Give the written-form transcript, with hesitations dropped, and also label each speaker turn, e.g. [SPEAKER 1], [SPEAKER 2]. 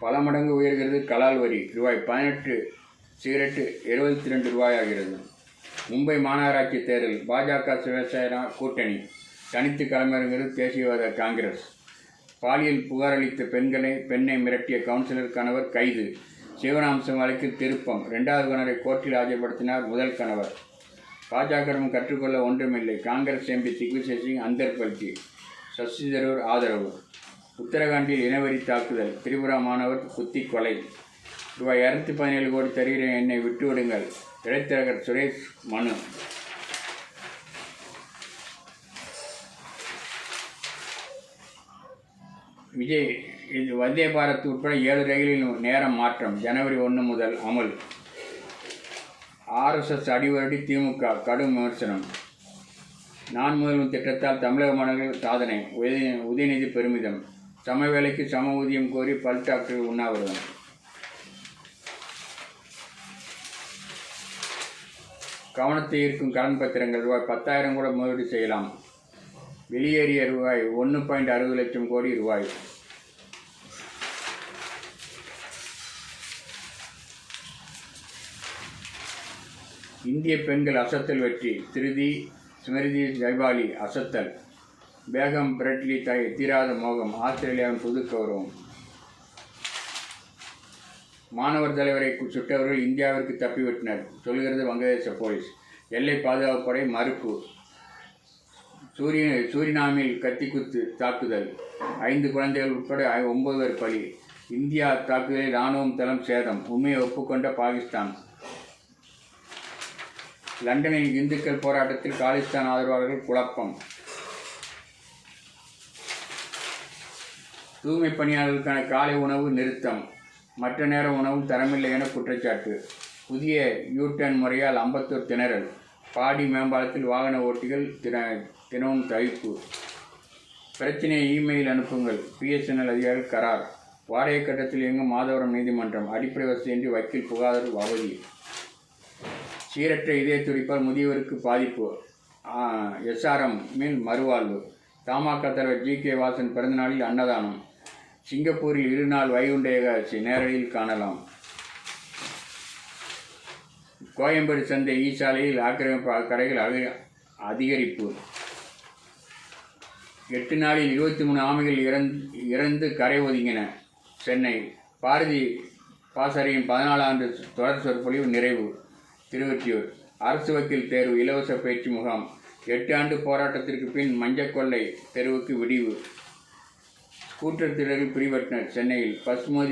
[SPEAKER 1] பல மடங்கு உயர்கிறது கலால் வரி. ரூபாய் 18 சிகரெட்டு 72 ரூபாயாகிறது. மும்பை மாநகராட்சி தேர்தல் பாஜக சிவசேனா கூட்டணி தனித்து களமிறங்குகிறது தேசியவாத காங்கிரஸ். பாலியல் புகாரளித்த பெண்ணை மிரட்டிய கவுன்சிலர் கணவர் கைது. சிவனாம்சம் வழக்கில் திருப்பம். 2வது கணவரை கோர்ட்டில் ஆஜர்படுத்தினார் முதல் கணவர். பாஜகவிடம் கற்றுக்கொள்ள ஒன்றுமில்லை. காங்கிரஸ் எம்பி திக்விஜய் சிங் அந்தர்பல்கி. சசி தரூர் ஆதரவு. உத்தரகாண்டில் இனவெறி தாக்குதல். திரிபுரா மாணவர் குத்தி கொலை. ரூபாய் 217 கோடி தருகிறேன், என்னை விட்டுவிடுங்கள். இடைத்தரகர் சுரேஷ் மனு. விஜய் வந்தே பாரத் உட்பட 7 ரயிலில் நேரம் மாற்றம். ஜனவரி 1 முதல் அமல். RSS அடிவருடி திமுக கடும் விமர்சனம். நான் முதல்வன் திட்டத்தால் தமிழக மாணவர்கள் சாதனை. உதயநிதி பெருமிதம். சம வேலைக்கு சம ஊதியம் கோரி பல் டாக்டர்கள் உண்ணாவிரதம். கவனத்தை ஈர்க்கும் கடன் பத்திரங்கள். ரூபாய் 10,000 கூட முதலீடு செய்யலாம். வெளியேறிய ரூபாய் 1.60 லட்சம் கோடி ரூபாய். இந்திய பெண்கள் அசத்தல் வெற்றி. ஸ்மிருதி ஜைவாலி அசத்தல். பேகம் பிரெட்லி தீராத மோகம். ஆஸ்திரேலியாவின் புது கௌரவம். மாணவர் தலைவரை சுட்டவர்கள் இந்தியாவிற்கு தப்பிவிட்டனர் சொல்கிறது வங்கதேச போலீஸ். எல்லை பாதுகாப்பு படை மறுப்பு. சூரினாமில் கத்திக்குத்து தாக்குதல். 5 குழந்தைகள் உட்பட 9 பேர் பலி. இந்தியா தாக்குதலில் இராணுவம் தளம் சேதம். உண்மையை ஒப்புக்கொண்ட பாகிஸ்தான். லண்டனில் இந்துக்கள் போராட்டத்தில் காலிஸ்தான் ஆதரவாளர்கள் குழப்பம். தூய்மை பணியாளர்களுக்கான காலை உணவு நிறுத்தம். மற்ற நேர உணவும் தரமில்லை என குற்றச்சாட்டு. புதிய யூ-டர்ன் முறையால் அம்பத்தூர் திணறல். பாடி மேம்பாலத்தில் வாகன ஓட்டிகள் தினமும் தவிப்பு. பிரச்சனையை இமெயில் அனுப்புங்கள். BSNL அதிகாரிகள் கரார். வாடகை கட்டத்தில் இயங்கும் மாதவரம் நீதிமன்றம். அடிப்படை வசதியின்றி வக்கீல் புகார் அவதி. சீரற்ற இதய துடிப்பால் முதியவருக்கு பாதிப்பு. SRM மில் மறுவாழ்வு. தமாக தலைவர் GK வாசன் பிறந்தநாளில் அன்னதானம். சிங்கப்பூரில் 2 நாள் வைகுண்ட ஏகாதசி நேரடியில் காணலாம். கோயம்பேடு சந்தை சாலையில் ஆக்கிரமிப்பு கடைகள் அதிகரிப்பு. 8 நாளில் 23 ஆமைகள் இறந்து கரை ஒதுங்கின. சென்னை பாரதி பாசறையின் 14 ஆண்டு தொடர் சொற்பொழிவு நிறைவு. திருவொற்றியூர் அரசு வக்கீல் தேர்வு இலவச பயிற்சி முகாம். 8 ஆண்டு போராட்டத்திற்கு பின் மஞ்சக்கொள்ளை தெருவுக்கு விடிவு. ஸ்கூட்டர் திருடர்கள் பிடிபட்டனர். சென்னையில் பஸ் மோதி